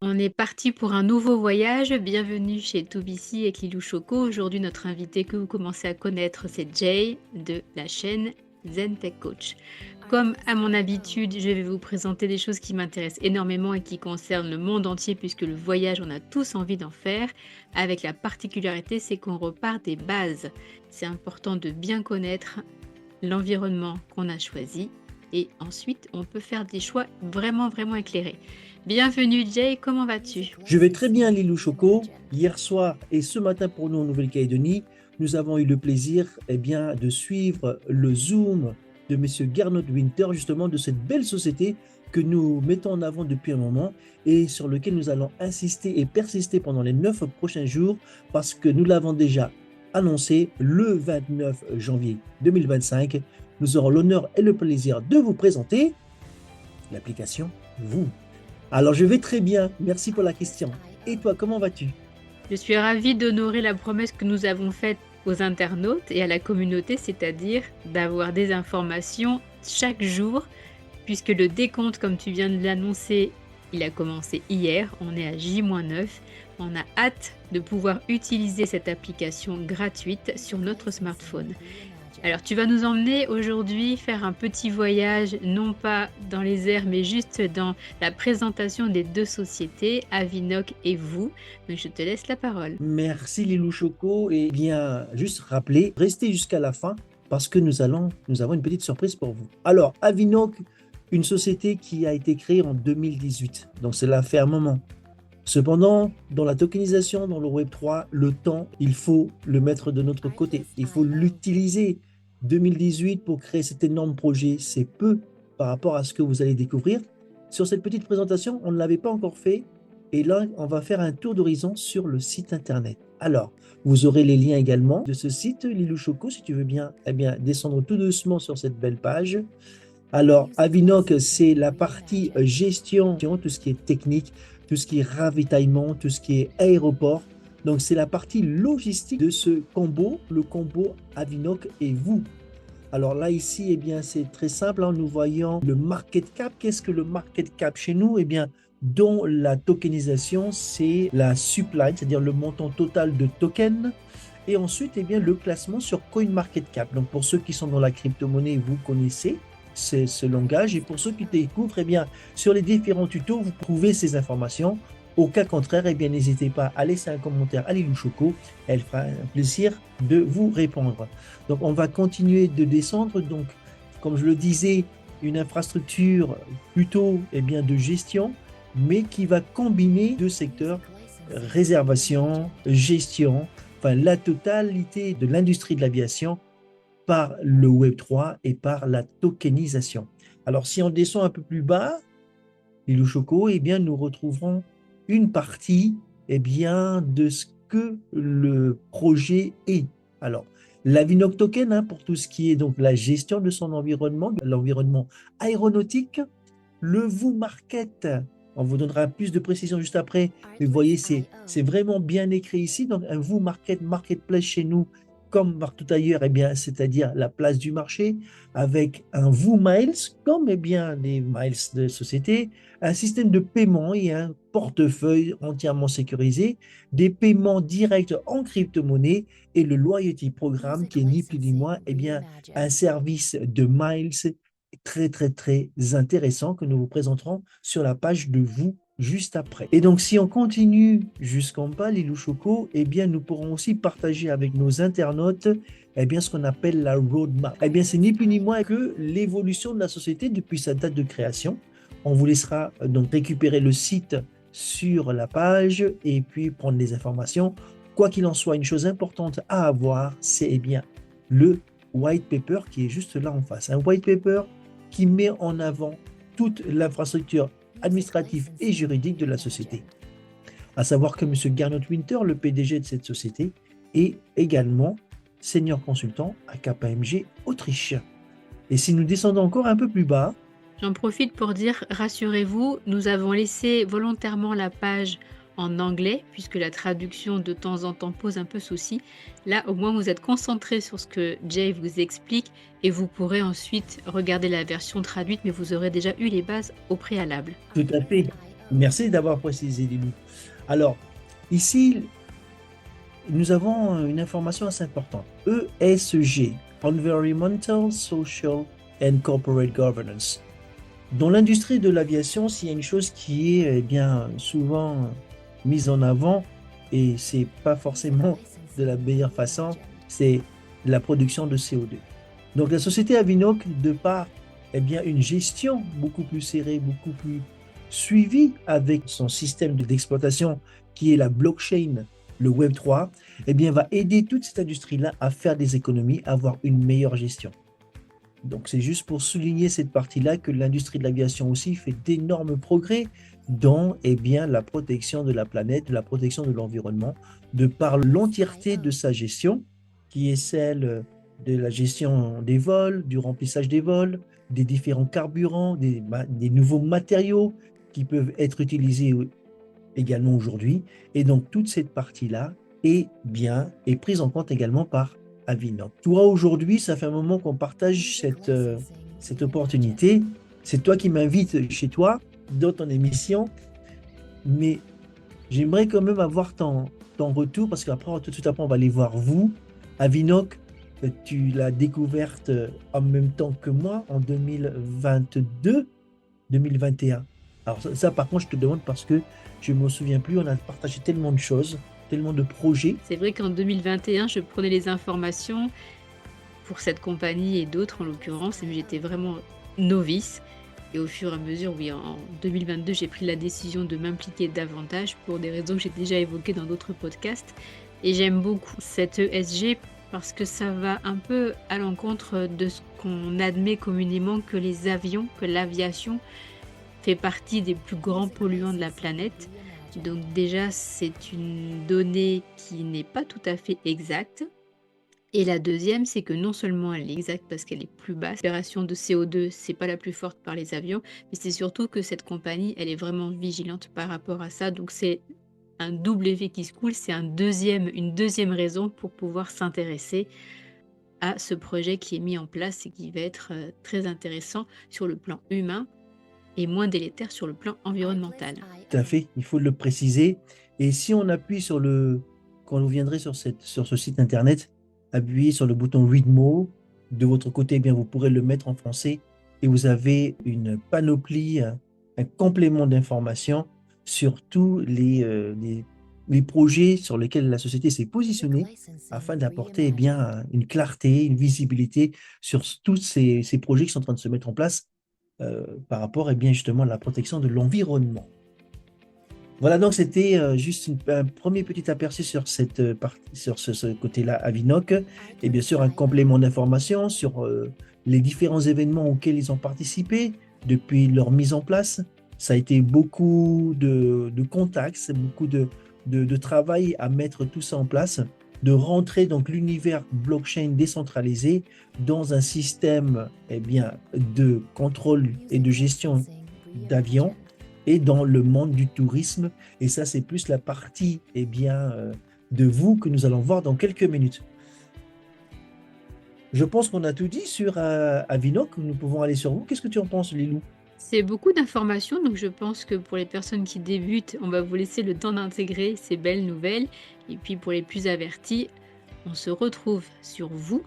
On est parti pour un nouveau voyage. Bienvenue chez 2BC avec Lilou Choco. Aujourd'hui, notre invité que vous commencez à connaître, c'est Jay de la chaîne Zen Tech Coach. Comme à mon habitude, je vais vous présenter des choses qui m'intéressent énormément et qui concernent le monde entier puisque le voyage, on a tous envie d'en faire. Avec la particularité, c'est qu'on repart des bases. C'est important de bien connaître l'environnement qu'on a choisi et ensuite, on peut faire des choix vraiment éclairés. Bienvenue Jay, comment vas-tu? Je vais très bien, Lilou Choco. Hier soir et ce matin pour nous en Nouvelle-Calédonie, nous avons eu le plaisir de suivre le Zoom de M. Gernot Winter, justement de cette belle société que nous mettons en avant depuis un moment et sur lequel nous allons insister et persister pendant les 9 prochains jours parce que nous l'avons déjà annoncé le 29 janvier 2025. Nous aurons l'honneur et le plaisir de vous présenter l'application Vous. Alors, je vais très bien. Merci pour la question. Et toi, comment vas-tu? Je suis ravie d'honorer la promesse que nous avons faite aux internautes et à la communauté, c'est-à-dire d'avoir des informations chaque jour, puisque le décompte, comme tu viens de l'annoncer, il a commencé hier, on est à J-9. On a hâte de pouvoir utiliser cette application gratuite sur notre smartphone. Alors, tu vas nous emmener aujourd'hui faire un petit voyage, non pas dans les airs, mais juste dans la présentation des deux sociétés, Avinoc et vous. Donc, je te laisse la parole. Merci Lilou Choco. Et bien, juste rappeler, restez jusqu'à la fin parce que nous avons une petite surprise pour vous. Alors, Avinoc, une société qui a été créée en 2018. Donc, cela fait un moment. Cependant, dans la tokenisation, dans le Web3, le temps, il faut le mettre de notre côté. Il faut l'utiliser. 2018 pour créer cet énorme projet, c'est peu par rapport à ce que vous allez découvrir. Sur cette petite présentation, on ne l'avait pas encore fait. Et là, on va faire un tour d'horizon sur le site internet. Alors, vous aurez les liens également de ce site, Lilou Choco, si tu veux bien, descendre tout doucement sur cette belle page. Alors, Avinoc, c'est la partie gestion, tout ce qui est technique, tout ce qui est ravitaillement, tout ce qui est aéroport. Donc, c'est la partie logistique de ce combo, le combo Avinoc et vous. Alors là, ici, c'est très simple. Nous voyons le market cap. Qu'est-ce que le market cap chez nous? Dont la tokenisation, c'est la supply, c'est-à-dire le montant total de tokens. Et ensuite, le classement sur CoinMarketCap. Donc, pour ceux qui sont dans la crypto-monnaie, vous connaissez ce langage. Et pour ceux qui découvrent, sur les différents tutos, vous trouvez ces informations. Au cas contraire, n'hésitez pas à laisser un commentaire à Lilou Choco. Elle fera un plaisir de vous répondre. Donc, on va continuer de descendre. Donc, comme je le disais, une infrastructure plutôt de gestion, mais qui va combiner deux secteurs, réservation, gestion, enfin la totalité de l'industrie de l'aviation par le Web3 et par la tokenisation. Alors, si on descend un peu plus bas, Lilou Choco, nous retrouverons une partie de ce que le projet est. Alors, l'Avinoc Token, pour tout ce qui est donc la gestion de son environnement, de l'environnement aéronautique, le Vous Market, on vous donnera plus de précision juste après, mais vous voyez, c'est vraiment bien écrit ici. Donc, un Vous Market, Marketplace chez nous, comme partout ailleurs, c'est-à-dire la place du marché, avec un Vous Miles, comme les miles de société, un système de paiement et un portefeuille entièrement sécurisé, des paiements directs en crypto-monnaie et le Loyalty Programme qui est ni plus ni moins un service de miles très intéressant que nous vous présenterons sur la page de Vous juste après. Et donc, si on continue jusqu'en bas, Lilou Choco, nous pourrons aussi partager avec nos internautes ce qu'on appelle la roadmap. C'est ni plus ni moins que l'évolution de la société depuis sa date de création. On vous laissera donc récupérer le site sur la page et puis prendre les informations. Quoi qu'il en soit, une chose importante à avoir, c'est le white paper qui est juste là en face. Un white paper qui met en avant toute l'infrastructure administrative et juridique de la société. À savoir que M. Gernot Winter, le PDG de cette société, est également senior consultant à KPMG Autriche. Et si nous descendons encore un peu plus bas, j'en profite pour dire, rassurez-vous, nous avons laissé volontairement la page en anglais, puisque la traduction de temps en temps pose un peu souci. Là, au moins, vous êtes concentré sur ce que Jay vous explique et vous pourrez ensuite regarder la version traduite, mais vous aurez déjà eu les bases au préalable. tout à fait. Merci d'avoir précisé, Lilou. Alors, ici, nous avons une information assez importante. ESG, Environmental, Social and Corporate Governance. Dans l'industrie de l'aviation, s'il y a une chose qui est bien souvent mise en avant, et c'est pas forcément de la meilleure façon, c'est la production de CO2. Donc la société Avinoc, de par bien, une gestion beaucoup plus serrée, beaucoup plus suivie avec son système d'exploitation qui est la blockchain, le Web3, bien, va aider toute cette industrie-là à faire des économies, à avoir une meilleure gestion. Donc c'est juste pour souligner cette partie-là que l'industrie de l'aviation aussi fait d'énormes progrès dans bien, la protection de la planète, la protection de l'environnement, de par l'entièreté de sa gestion, qui est celle de la gestion des vols, du remplissage des vols, des différents carburants, des nouveaux matériaux qui peuvent être utilisés également aujourd'hui. Et donc toute cette partie-là est prise en compte également par Avinoc. Toi, aujourd'hui, ça fait un moment qu'on partage cette opportunité. C'est toi qui m'invites chez toi, dans ton émission, mais j'aimerais quand même avoir ton retour, parce qu'après, tout de suite après, on va aller voir vous. Avinoc, tu l'as découverte en même temps que moi, en 2022, 2021. Alors ça, par contre, je te demande parce que je ne me souviens plus, on a partagé tellement de choses, tellement de projets. C'est vrai qu'en 2021, je prenais les informations pour cette compagnie et d'autres en l'occurrence, mais j'étais vraiment novice. Et au fur et à mesure, oui, en 2022, j'ai pris la décision de m'impliquer davantage pour des raisons que j'ai déjà évoquées dans d'autres podcasts. Et j'aime beaucoup cette ESG parce que ça va un peu à l'encontre de ce qu'on admet communément que les avions, que l'aviation fait partie des plus grands polluants de la planète. Donc déjà, c'est une donnée qui n'est pas tout à fait exacte. Et la deuxième, c'est que non seulement elle est exacte parce qu'elle est plus basse, l'opération de CO2, c'est pas la plus forte par les avions, mais c'est surtout que cette compagnie, elle est vraiment vigilante par rapport à ça. Donc c'est un double effet qui se coule, c'est une deuxième raison pour pouvoir s'intéresser à ce projet qui est mis en place et qui va être très intéressant sur le plan humain et moins délétère sur le plan environnemental. Tout à fait, il faut le préciser. Et si on appuie quand vous viendrez sur ce site internet, appuyez sur le bouton Read More. De votre côté, bien, vous pourrez le mettre en français et vous avez une panoplie, un complément d'informations sur tous les projets sur lesquels la société s'est positionnée afin d'apporter bien, une clarté, une visibilité sur tous ces projets qui sont en train de se mettre en place par rapport bien, justement à la protection de l'environnement. Voilà, donc c'était juste un premier petit aperçu sur sur ce côté-là Avinoc, et bien sûr un complément d'information sur les différents événements auxquels ils ont participé depuis leur mise en place. Ça a été beaucoup de contacts, c'est beaucoup de travail à mettre tout ça en place, de rentrer donc l'univers blockchain décentralisé dans un système bien, de contrôle et de gestion d'avions et dans le monde du tourisme. Et ça, c'est plus la partie bien, de vous que nous allons voir dans quelques minutes. Je pense qu'on a tout dit sur Avinoc. Nous pouvons aller sur vous. Qu'est-ce que tu en penses, Lilou? C'est beaucoup d'informations, donc je pense que pour les personnes qui débutent, on va vous laisser le temps d'intégrer ces belles nouvelles. Et puis pour les plus avertis, on se retrouve sur vous,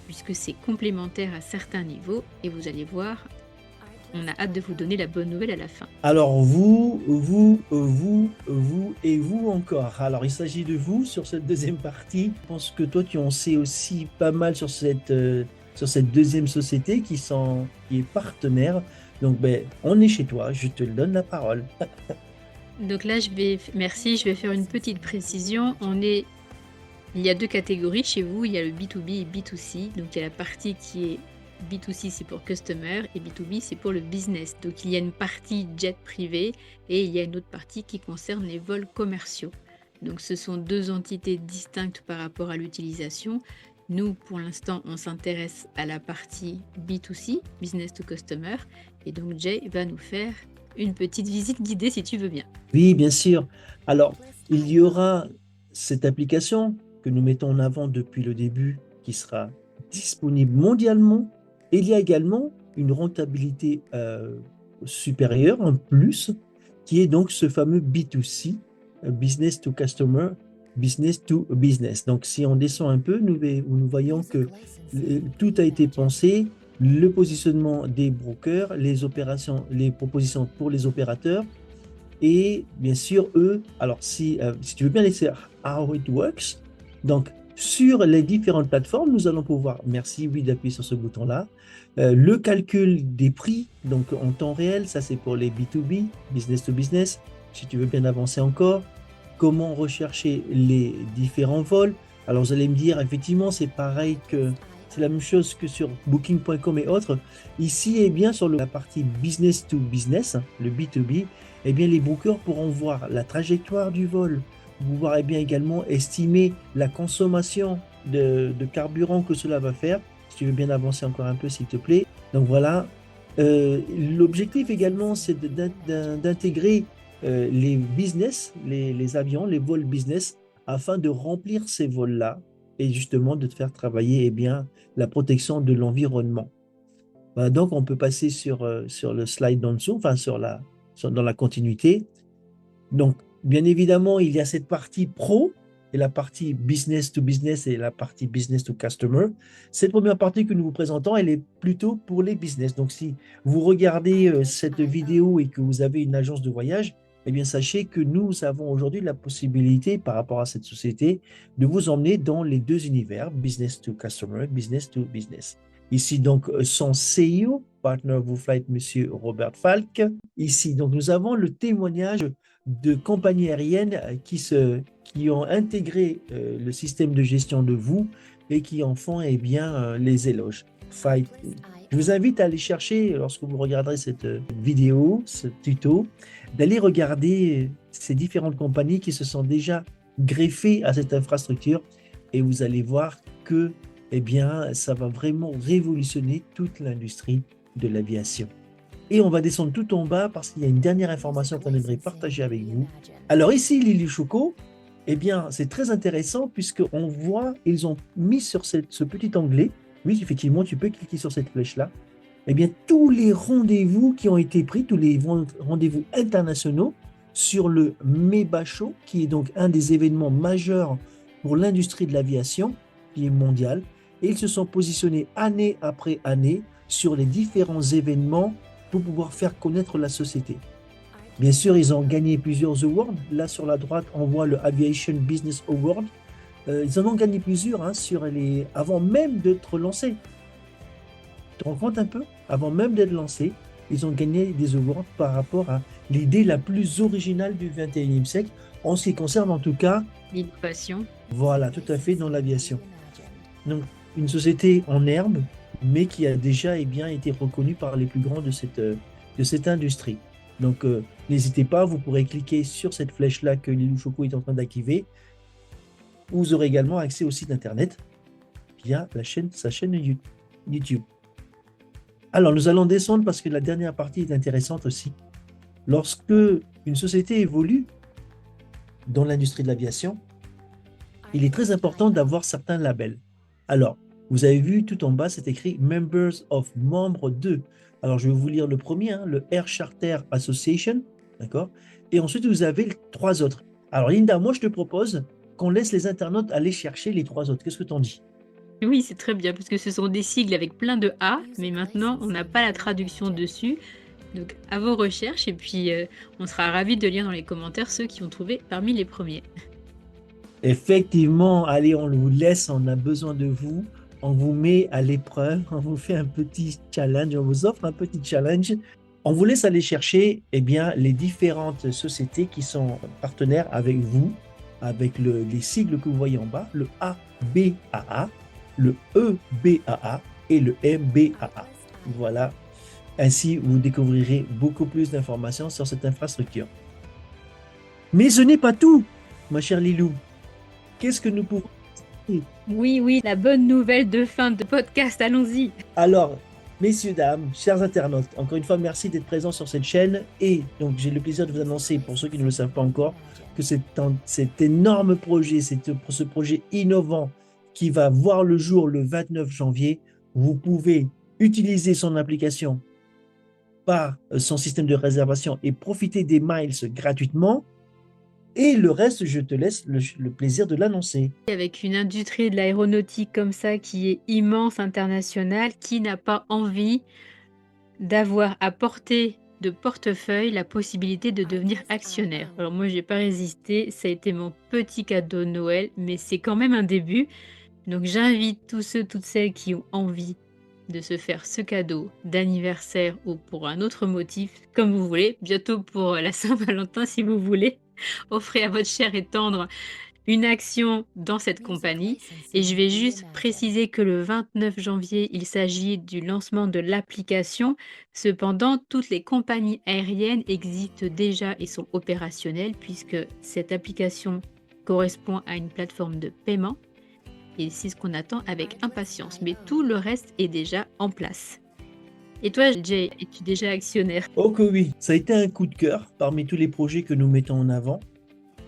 puisque c'est complémentaire à certains niveaux. Et vous allez voir, on a hâte de vous donner la bonne nouvelle à la fin. Alors vous et vous encore. Alors il s'agit de vous sur cette deuxième partie. Je pense que toi tu en sais aussi pas mal sur cette deuxième société qui est partenaire. Donc on est chez toi, je te donne la parole. Donc là, merci, je vais faire une petite précision. Il y a deux catégories chez vous, il y a le B2B et B2C. Donc il y a la partie qui est B2C, c'est pour customer, et B2B, c'est pour le business. Donc il y a une partie jet privé et il y a une autre partie qui concerne les vols commerciaux. Donc ce sont deux entités distinctes par rapport à l'utilisation. Nous, pour l'instant, on s'intéresse à la partie B2C, business to customer, et donc Jay va nous faire une petite visite guidée si tu veux bien. Oui, bien sûr. Alors, il y aura cette application que nous mettons en avant depuis le début qui sera disponible mondialement. Et il y a également une rentabilité supérieure, en plus, qui est donc ce fameux B2C, Business to Customer, Business to Business. Donc, si on descend un peu, nous voyons que tout a été pensé, le positionnement des brokers, les opérations, les propositions pour les opérateurs, et bien sûr, eux, alors si tu veux bien laisser how it works, donc sur les différentes plateformes, nous allons pouvoir, merci, oui, d'appuyer sur ce bouton-là, le calcul des prix, donc en temps réel, ça c'est pour les B2B, business to business, si tu veux bien avancer encore, comment rechercher les différents vols. Alors vous allez me dire, effectivement, c'est pareil que, c'est la même chose que sur booking.com et autres. Ici, eh bien, sur la partie business to business, le B2B, eh bien, les bookers pourront voir la trajectoire du vol, pouvoir eh bien, également estimer la consommation de carburant que cela va faire. Si tu veux bien avancer encore un peu, s'il te plaît. Donc voilà. L'objectif également, c'est d'intégrer les business, les avions, les vols business, afin de remplir ces vols-là et justement de faire travailler eh bien, la protection de l'environnement. Voilà, donc, on peut passer sur le slide d'en dessous, enfin dans la continuité. Donc, bien évidemment, il y a cette partie pro et la partie business to business et la partie business to customer. Cette première partie que nous vous présentons, elle est plutôt pour les business. Donc, si vous regardez cette vidéo et que vous avez une agence de voyage, eh bien, sachez que nous avons aujourd'hui la possibilité, par rapport à cette société, de vous emmener dans les deux univers, business to customer, business to business. Ici, donc, son CEO, partner of flight, Monsieur Robert Falk. Ici, donc, nous avons le témoignage de compagnies aériennes qui ont intégré le système de gestion de vous et qui en font eh bien, les éloges. Je vous invite à aller chercher, lorsque vous regarderez cette vidéo, ce tuto, d'aller regarder ces différentes compagnies qui se sont déjà greffées à cette infrastructure et vous allez voir que eh bien, ça va vraiment révolutionner toute l'industrie de l'aviation. Et on va descendre tout en bas parce qu'il y a une dernière information qu'on aimerait partager avec vous. Alors ici, Lily Choco, eh bien, c'est très intéressant puisqu'on voit, ils ont mis sur ce petit onglet, oui, effectivement, tu peux cliquer sur cette flèche-là, eh bien, tous les rendez-vous qui ont été pris, tous les rendez-vous internationaux sur le MEBA Show, qui est donc un des événements majeurs pour l'industrie de l'aviation, qui est mondial, et ils se sont positionnés année après année sur les différents événements pour pouvoir faire connaître la société. Bien sûr, ils ont gagné plusieurs awards. Là, sur la droite, on voit le Aviation Business Award. Ils en ont gagné plusieurs avant même d'être lancés. Tu te rends compte un peu? Avant même d'être lancés, ils ont gagné des awards par rapport à l'idée la plus originale du 21e siècle, en ce qui concerne en tout cas l'innovation. Voilà, tout à fait, dans l'aviation. Donc, une société en herbe, mais qui a déjà bien, été reconnue par les plus grands de cette industrie. Donc, n'hésitez pas, vous pourrez cliquer sur cette flèche-là que Lilou Choco est en train d'activer. Vous aurez également accès au site internet via sa chaîne YouTube. Alors, nous allons descendre parce que la dernière partie est intéressante aussi. Lorsque une société évolue dans l'industrie de l'aviation, il est très important d'avoir certains labels. Alors, vous avez vu tout en bas, c'est écrit Members of, membres de. Alors, je vais vous lire le premier, le Air Charter Association, d'accord? Et ensuite, vous avez les 3 autres. Alors, Linda, moi, je te propose qu'on laisse les internautes aller chercher les 3 autres. Qu'est-ce que tu en dis? Oui, c'est très bien, parce que ce sont des sigles avec plein de A, mais maintenant, on n'a pas la traduction dessus. Donc, à vos recherches, et puis on sera ravis de lire dans les commentaires ceux qui ont trouvé parmi les premiers. Effectivement, allez, on vous laisse, on a besoin de vous. On vous met à l'épreuve, on vous fait un petit challenge, on vous offre un petit challenge. On vous laisse aller chercher bien, les différentes sociétés qui sont partenaires avec vous, avec les sigles que vous voyez en bas, le ABAA, le EBAA et le MBAA. Voilà. Ainsi, vous découvrirez beaucoup plus d'informations sur cette infrastructure. Mais ce n'est pas tout, ma chère Lilou. Qu'est-ce que nous pouvons... Oui, la bonne nouvelle de fin de podcast, allons-y. Alors, messieurs, dames, chers internautes, encore une fois, merci d'être présents sur cette chaîne. Et donc, j'ai le plaisir de vous annoncer, pour ceux qui ne le savent pas encore, que cet énorme projet, ce projet innovant qui va voir le jour le 29 janvier, vous pouvez utiliser son application par son système de réservation et profiter des miles gratuitement. Et le reste, je te laisse le plaisir de l'annoncer. Avec une industrie de l'aéronautique comme ça qui est immense, internationale, qui n'a pas envie d'avoir à portée de portefeuille la possibilité de devenir actionnaire? Alors moi, j'ai pas résisté, ça a été mon petit cadeau de Noël, mais c'est quand même un début. Donc j'invite tous ceux, toutes celles qui ont envie de se faire ce cadeau d'anniversaire ou pour un autre motif, comme vous voulez, bientôt pour la Saint-Valentin si vous voulez, offrez à votre cher et tendre une action dans cette compagnie. Et je vais juste préciser que le 29 janvier, il s'agit du lancement de l'application. Cependant, toutes les compagnies aériennes existent déjà et sont opérationnelles puisque cette application correspond à une plateforme de paiement et c'est ce qu'on attend avec impatience. Mais tout le reste est déjà en place. Et toi, Jay, es-tu déjà actionnaire? Oh que oui, ça a été un coup de cœur parmi tous les projets que nous mettons en avant.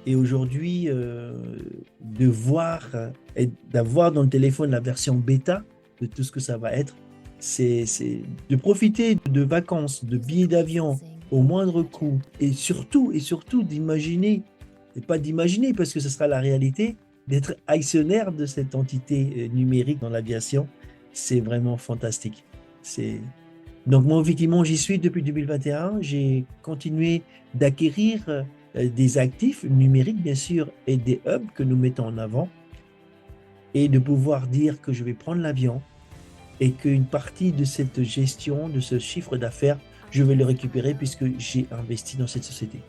Et aujourd'hui, de voir et d'avoir dans le téléphone la version bêta de tout ce que ça va être, c'est de profiter de vacances, de billets d'avion au moindre coût et surtout d'imaginer, et pas d'imaginer parce que ce sera la réalité, d'être actionnaire de cette entité numérique dans l'aviation. C'est vraiment fantastique. C'est donc moi, effectivement, j'y suis depuis 2021. J'ai continué d'acquérir des actifs numériques, bien sûr, et des hubs que nous mettons en avant, et de pouvoir dire que je vais prendre l'avion et qu'une partie de cette gestion, de ce chiffre d'affaires, je vais le récupérer puisque j'ai investi dans cette société.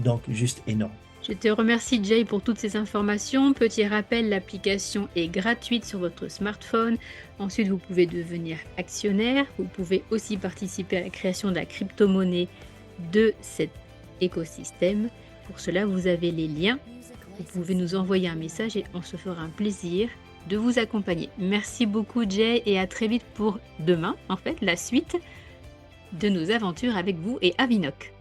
Donc, juste énorme. Je te remercie Jay pour toutes ces informations. Petit rappel, l'application est gratuite sur votre smartphone. Ensuite, vous pouvez devenir actionnaire. Vous pouvez aussi participer à la création de la crypto-monnaie de cet écosystème. Pour cela, vous avez les liens. Vous pouvez nous envoyer un message et on se fera un plaisir de vous accompagner. Merci beaucoup Jay et à très vite pour demain, en fait, la suite de nos aventures avec vous et Avinoc.